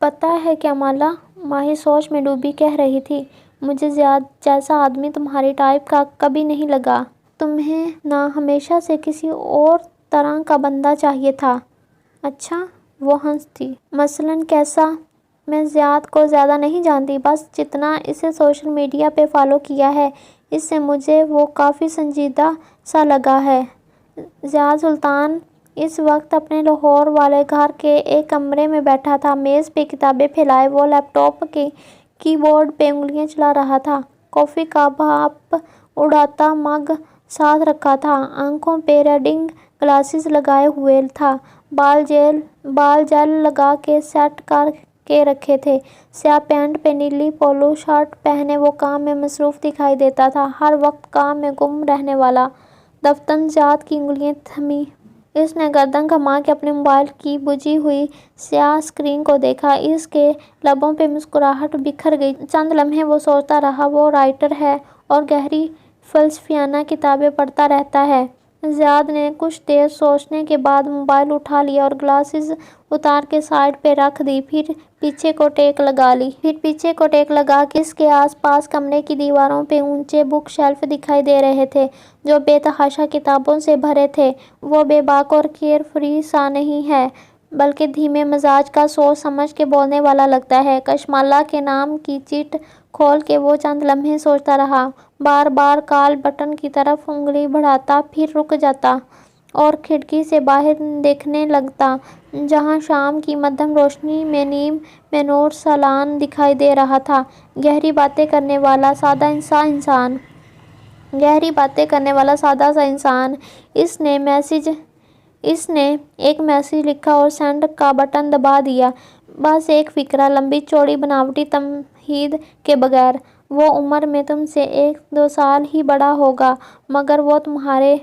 پتہ ہے کیا مالا، ماہی سوچ میں ڈوبی کہہ رہی تھی، مجھے زیاد جیسا آدمی تمہاری ٹائپ کا کبھی نہیں لگا۔ تمہیں نہ ہمیشہ سے کسی اور طرح کا بندہ چاہیے تھا۔ اچھا، وہ ہنسی۔ مثلاً کیسا؟ میں زیاد کو زیادہ نہیں جانتی، بس جتنا اسے سوشل میڈیا پہ فالو کیا ہے، اس سے مجھے وہ کافی سنجیدہ سا لگا ہے۔ زیاد سلطان اس وقت اپنے لاہور والے گھر کے ایک کمرے میں بیٹھا تھا، میز پہ کتابیں پھیلائے وہ لیپ ٹاپ کے کی بورڈ پہ انگلیاں چلا رہا تھا، کافی کا بھاپ اڑاتا مگ ساتھ رکھا تھا، آنکھوں پہ ریڈنگ گلاسز لگائے ہوئے تھا، بال جیل لگا کے سیٹ کر کے رکھے تھے، سیاہ پینٹ پہ نیلی پولو شرٹ پہنے وہ کام میں مصروف دکھائی دیتا تھا، ہر وقت کام میں گم رہنے والا۔ دفتر زیاد کی انگلیاں تھمیں۔ اس نے گردن گھما کے اپنے موبائل کی بجھی ہوئی سیاہ اسکرین کو دیکھا، اس کے لبوں پہ مسکراہٹ بکھر گئی۔ چند لمحے وہ سوچتا رہا، وہ رائٹر ہے اور گہری فلسفیانہ کتابیں پڑھتا رہتا ہے۔ زیاد نے کچھ دیر سوچنے کے بعد موبائل اٹھا لیا اور گلاسز اتار کے سائیڈ پہ رکھ دی، پھر پیچھے کو ٹیک لگا کے اس کے آس پاس کمرے کی دیواروں پہ اونچے بک شیلف دکھائی دے رہے تھے، جو بے تحاشا کتابوں سے بھرے تھے۔ وہ بے باک اور کیئر فری سا نہیں ہے، بلکہ دھیمے مزاج کا، سوچ سمجھ کے بولنے والا لگتا ہے۔ کشمالہ کے نام کی چٹ کھول کے وہ چند لمحے سوچتا رہا، بار بار کال بٹن کی طرف انگلی بڑھاتا، پھر رک جاتا اور کھڑکی سے باہر دیکھنے لگتا، جہاں شام کی مدھم روشنی میں نیم میں نور سالان دکھائی دے رہا تھا۔ گہری باتیں کرنے والا سادہ سا انسان۔ اس نے ایک میسج لکھا اور سینڈ کا بٹن دبا دیا، بس ایک فقرہ، لمبی چوڑی بناوٹی تمہید کے بغیر۔ وہ عمر میں تم سے 1-2 سال ہی بڑا ہوگا، مگر وہ تمہارے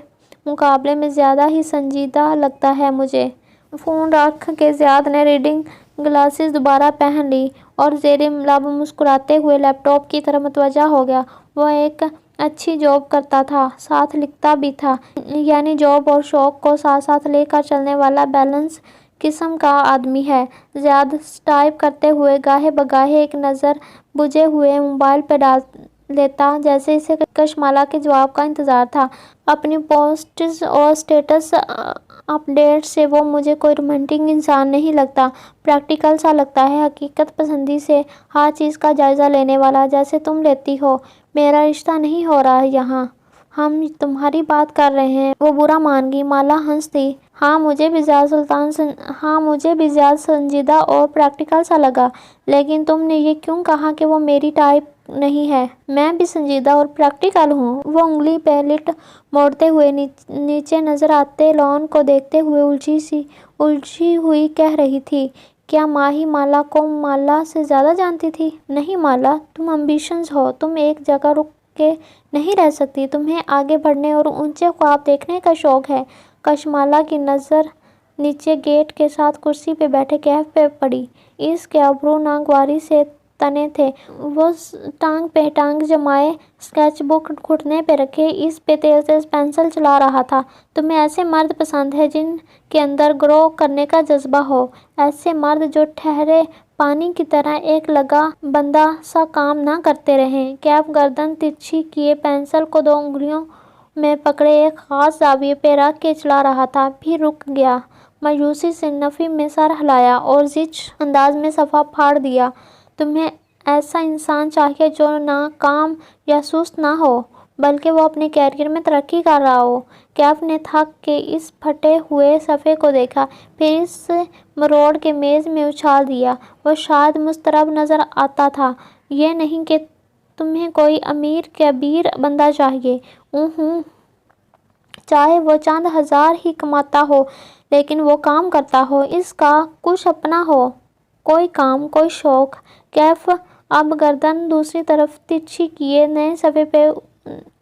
مقابلے میں زیادہ ہی سنجیدہ لگتا ہے مجھے۔ فون رکھ کے زیاد نے ریڈنگ گلاسز دوبارہ پہن لی اور زیر لب مسکراتے ہوئے لیپ ٹاپ کی طرف متوجہ ہو گیا۔ وہ ایک اچھی جاب کرتا تھا، ساتھ لکھتا بھی تھا، یعنی جاب اور شوق کو ساتھ ساتھ لے کر چلنے والا بیلنس قسم کا آدمی ہے۔ زیاد ٹائپ کرتے ہوئے گاہے بگاہے ایک نظر بجھے ہوئے موبائل پہ ڈال لیتا، جیسے اسے کشمالہ کے جواب کا انتظار تھا۔ اپنی پوسٹس اور اسٹیٹس اپ ڈیٹس سے وہ مجھے کوئی رومانٹک انسان نہیں لگتا، پریکٹیکل سا لگتا ہے، حقیقت پسندی سے ہر چیز کا جائزہ لینے والا، جیسے تم لیتی ہو۔ میرا رشتہ نہیں ہو رہا یہاں، ہم تمہاری بات کر رہے ہیں۔ وہ برا مان گئی۔ مالا ہنس دی۔ ہاں، مجھے بھی زیاد سنجیدہ اور پریکٹیکل سا لگا، لیکن تم نے یہ کیوں کہا کہ وہ میری ٹائپ نہیں ہے؟ میں بھی سنجیدہ اور پریکٹیکل ہوں۔ وہ انگلی پہ لٹ موڑتے ہوئے نیچے نظر آتے لان کو دیکھتے ہوئے الجھی ہوئی کہہ رہی تھی، کیا ماہی مالا کو مالا سے زیادہ جانتی تھی؟ نہیں مالا، تم ایمبیشس ہو، تم ایک جگہ رک کے نہیں رہ سکتی، تمہیں آگے بڑھنے اور اونچے خواب دیکھنے کا شوق ہے۔ کشمالہ کی نظر نیچے گیٹ کے ساتھ کرسی پہ بیٹھے کیف پہ پڑی۔ اس کے ابرو ناگواری سے تنے تھے، وہ ٹانگ پہ ٹانگ جمائے اسکیچ بک گھٹنے پہ رکھے اس پہ تیز تیز پنسل چلا رہا تھا۔ تمہیں ایسے مرد پسند ہیں جن کے اندر گرو کرنے کا جذبہ ہو، ایسے مرد جو ٹھہرے پانی کی طرح ایک لگا بندہ سا کام نہ کرتے رہیں۔ کیف گردن ترچھی کیے پنسل کو 2 انگلیوں میں پکڑے ایک خاص زاویے پہ رکھ کے چلا رہا تھا، پھر رک گیا، مایوسی سے نفی میں سر ہلایا اور زچ انداز میں صفحہ پھاڑ دیا۔ تمہیں ایسا انسان چاہیے جو نہ کام یا سست نہ ہو، بلکہ وہ اپنے کیریئر میں ترقی کر رہا ہو۔ کیف نے تھک کے اس پھٹے ہوئے صفحے کو دیکھا، پھر اسے مروڑ کے میز میں اچھال دیا۔ وہ شاید مضطرب نظر آتا تھا۔ یہ نہیں کہ تمہیں کوئی امیر کبیر بندہ چاہیے، چاہے وہ چند ہزار ہی کماتا ہو، لیکن وہ کام کرتا ہو، اس کا کچھ اپنا ہو، کوئی کام، کوئی شوق۔ کیف اب گردن دوسری طرف ترچھی کیے نئے صفحے پہ